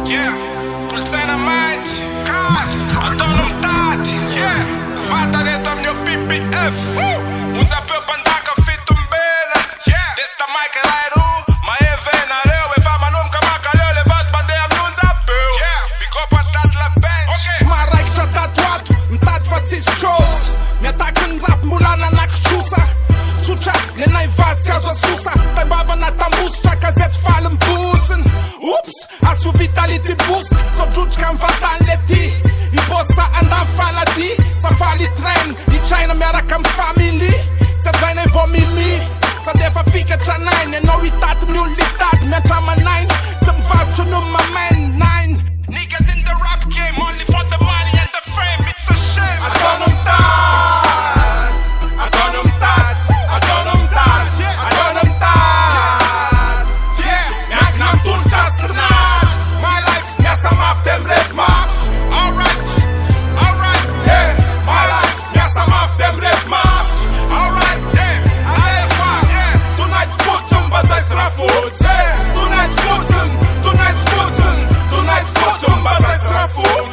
Yeah, kulcena mać, atonom tat. Yeah, vatare tam njo PPF. Unë za për pëndaka fitu mbena. Yeah, desta majke rajru, ma e vena reu. E fa manum ka ma kalele vaz bande am nun za për. Yeah, piko pa tat la bench. Smara i këtë tatuat, më tatë vacis qos. Mja ta kën rap mulana na këshusa. Suqa, ne na i vacja zo susa. Taj baba na ta mustra, ka zec falën bucën. Ups, asu vitality boost. So gjuq kam vatan leti. I bosa andan fala di. Sa fali tren, i qajnë mjera kam family. Se dzajnë e vomimi. Sa defa fike qa najnë. E novitat më litat, me qa ma najnë. Se më vatë që në më men najnë. Niggas in the rap game, only for the money and the fame. It's a shame. Atonom tat, atonom tat, atonom tat, atonom tat. Jak nam tur czas trnat. My life, ja sam af dem rap maf. Alright, Yeah, my life, ja sam af dem rap maf. alright, yeah. Alefa, tonight fuczen, bazaj srafuc. Tonight fuczen, tonight fuczen, tonight fuczen, bazaj srafuc.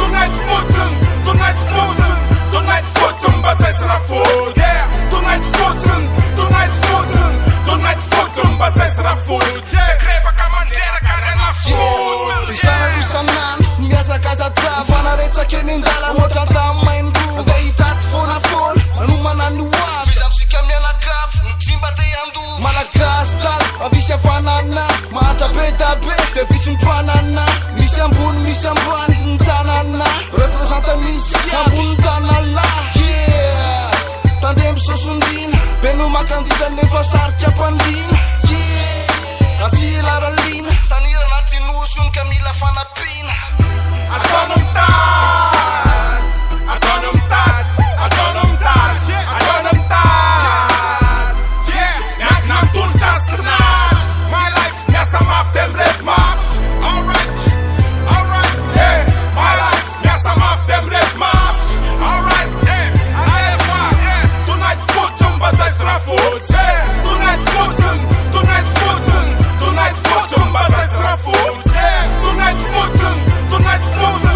Tonight fuczen, tonight fuczen, tonight fuczen, bazaj srafuc. Tonight fuczen, tonight fuczen, tonight fuczen, bazaj srafuc. Se creba ca mangiare care la food. Risanan, miasa casa ta Fanareța kemi ndala motra ta mai ndu Veitat fona fon, nu mana nu af Vizam si kam jana kaf, nuk simba te jandu Malakas tal, avisha fanana Mata preta be, te vichim panana Misiam bun, misiam ban, ntanana Representa misiam bun tanala Yeah, tandem sosundin Benu makan di dan nevasar pandin Yeah, asila ralin Sanira natin usun Camila fanapin Atonom tat, atonom tat, atonom tat, atonom tat. Jak nam tur czas trnat. My life, ja sam af dem rap maf. Alright, My life, ja sam af dem rap maf. alright, yeah. Alefa, tonight fuczen, bazaj srafuc. Tonight fuczen, tonight fuczen, tonight fuczen, bazaj srafuc. Tonight fuczen, tonight fuczen.